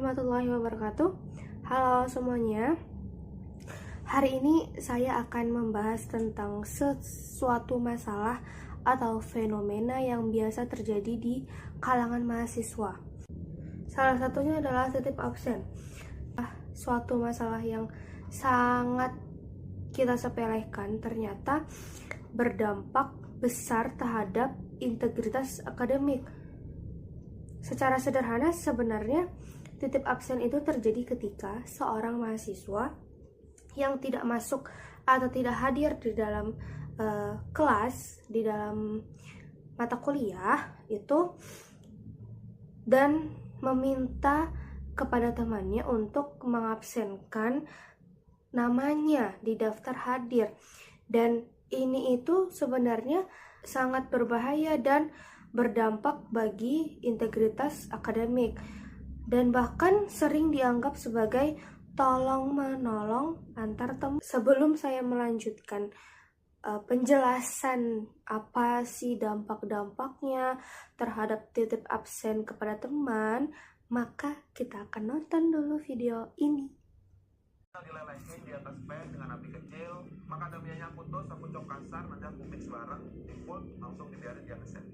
warahmatullahi wabarakatuh. Halo semuanya. Hari ini saya akan membahas tentang sesuatu masalah atau fenomena yang biasa terjadi di kalangan mahasiswa. Salah satunya adalah titip absen. Suatu masalah yang sangat kita sepelekan ternyata berdampak besar terhadap integritas akademik. Secara sederhana sebenarnya titip absen itu terjadi ketika seorang mahasiswa yang tidak masuk atau tidak hadir di dalam kelas, di dalam mata kuliah itu, dan meminta kepada temannya untuk mengabsenkan namanya di daftar hadir. Dan ini itu sebenarnya sangat berbahaya dan berdampak bagi integritas akademik, dan bahkan sering dianggap sebagai tolong-menolong antar teman. Sebelum saya melanjutkan penjelasan apa sih dampak-dampaknya terhadap titip absen kepada teman, maka kita akan nonton dulu video ini. Dilelehin di atas pen dengan api kecil, maka demianya putus, aku cok kasar, nanti aku mix bareng, timpul, langsung dibiarin dia ngeset.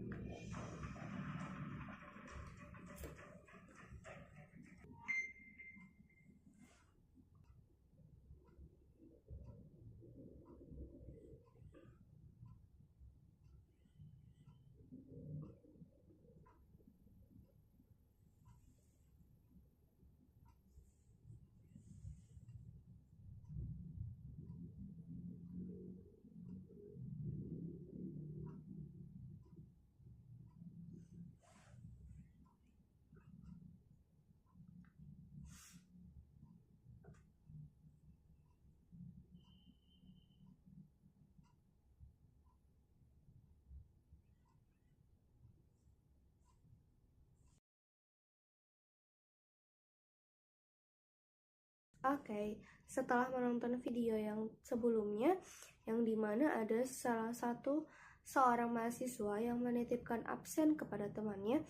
Oke, setelah menonton video yang sebelumnya, yang dimana ada salah satu seorang mahasiswa yang menitipkan absen kepada temannya,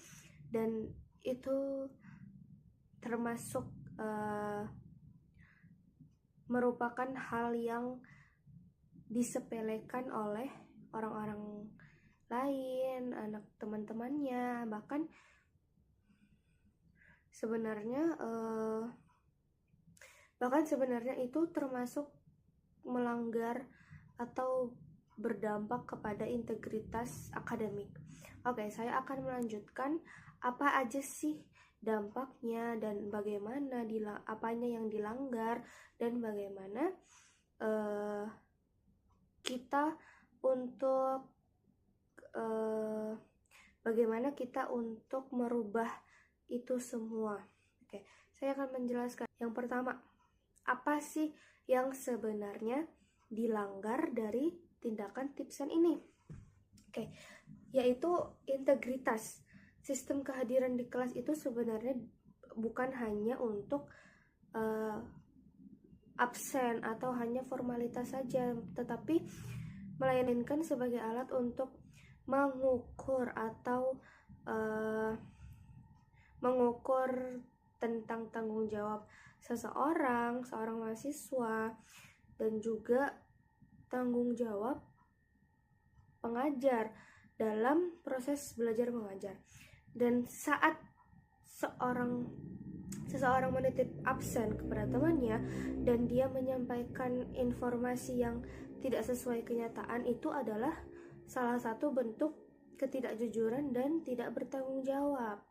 dan itu termasuk merupakan hal yang disepelekan oleh orang-orang lain, anak teman-temannya, bahkan sebenarnya itu termasuk melanggar atau berdampak kepada integritas akademik. Oke, saya akan melanjutkan apa aja sih dampaknya dan bagaimana apanya yang dilanggar, dan bagaimana kita untuk merubah itu semua. Oke, saya akan menjelaskan. Yang pertama, apa sih yang sebenarnya dilanggar dari tindakan tipsen ini? Oke, yaitu integritas. Sistem kehadiran di kelas itu sebenarnya bukan hanya untuk absen atau hanya formalitas saja, tetapi melainkan sebagai alat untuk mengukur atau mengukur tentang tanggung jawab seorang mahasiswa, dan juga tanggung jawab pengajar dalam proses belajar mengajar. Dan saat seseorang menitip absen kepada temannya dan dia menyampaikan informasi yang tidak sesuai kenyataan, itu adalah salah satu bentuk ketidakjujuran dan tidak bertanggung jawab.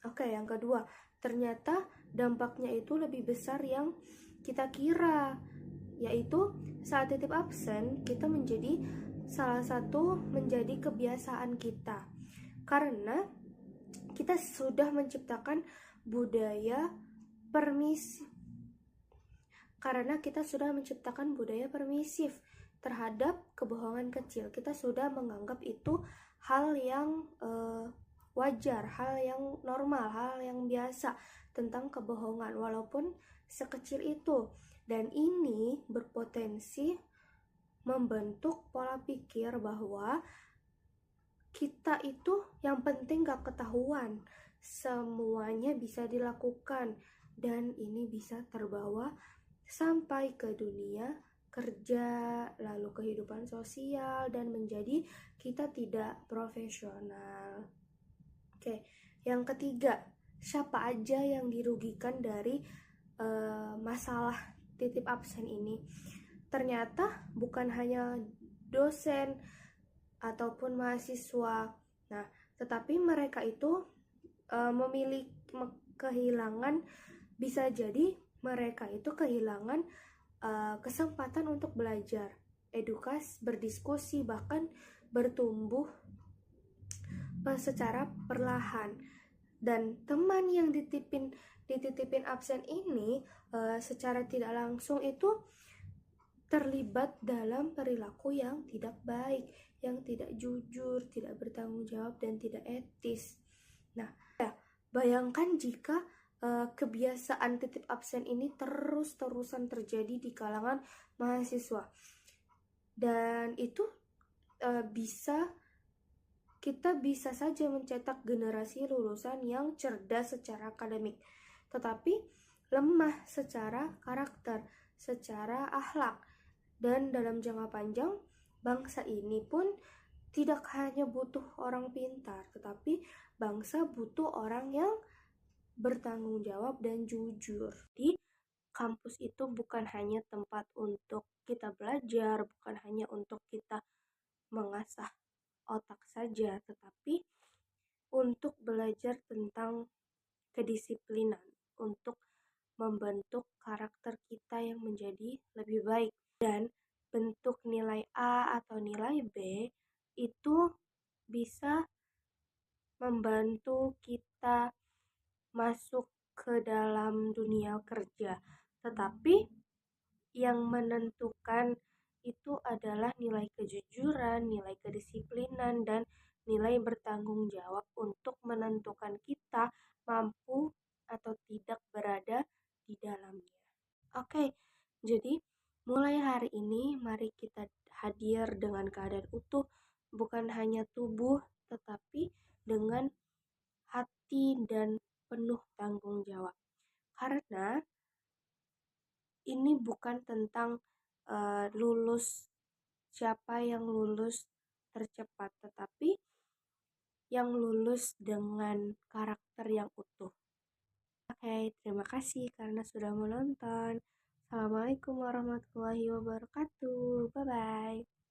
Oke, yang kedua, ternyata dampaknya itu lebih besar yang kita kira, yaitu saat titip absen kita menjadi kebiasaan kita, karena kita sudah menciptakan budaya permisif terhadap kebohongan kecil. Kita sudah menganggap itu hal yang wajar, hal yang normal, hal yang biasa tentang kebohongan, walaupun sekecil itu. Dan ini berpotensi membentuk pola pikir bahwa kita itu yang penting gak ketahuan, semuanya bisa dilakukan dan ini bisa terbawa sampai ke dunia kerja, lalu kehidupan sosial, dan menjadi kita tidak profesional. Oke, yang ketiga, siapa aja yang dirugikan dari masalah titip absen ini? Ternyata bukan hanya dosen ataupun mahasiswa. Nah, tetapi mereka itu memiliki kehilangan, bisa jadi mereka itu kehilangan kesempatan untuk belajar, edukasi, berdiskusi, bahkan bertumbuh secara perlahan. Dan teman yang dititipin absen ini secara tidak langsung itu terlibat dalam perilaku yang tidak baik, yang tidak jujur, tidak bertanggung jawab, dan tidak etis. Nah, ya, bayangkan jika kebiasaan titip absen ini terus-terusan terjadi di kalangan mahasiswa, dan itu kita bisa saja mencetak generasi lulusan yang cerdas secara akademik, tetapi lemah secara karakter, secara akhlak. Dan dalam jangka panjang, bangsa ini pun tidak hanya butuh orang pintar, tetapi bangsa butuh orang yang bertanggung jawab dan jujur. Di kampus itu bukan hanya tempat untuk kita belajar, bukan hanya untuk kita mengasah otak saja, tetapi untuk belajar tentang kedisiplinan, untuk membentuk karakter kita yang menjadi lebih baik. Dan bentuk nilai A atau nilai B itu bisa membantu kita masuk ke dalam dunia kerja, tetapi yang menentukan itu adalah nilai kejujuran, nilai kedisiplinan, dan nilai bertanggung jawab untuk menentukan kita mampu atau tidak berada di dalamnya. Oke, jadi mulai hari ini mari kita hadir dengan keadaan utuh, bukan hanya tubuh, tetapi dengan hati dan penuh tanggung jawab. Karena ini bukan tentang lulus, siapa yang lulus tercepat, tetapi yang lulus dengan karakter yang utuh. Oke, terima kasih karena sudah menonton. Assalamualaikum warahmatullahi wabarakatuh. Bye-bye.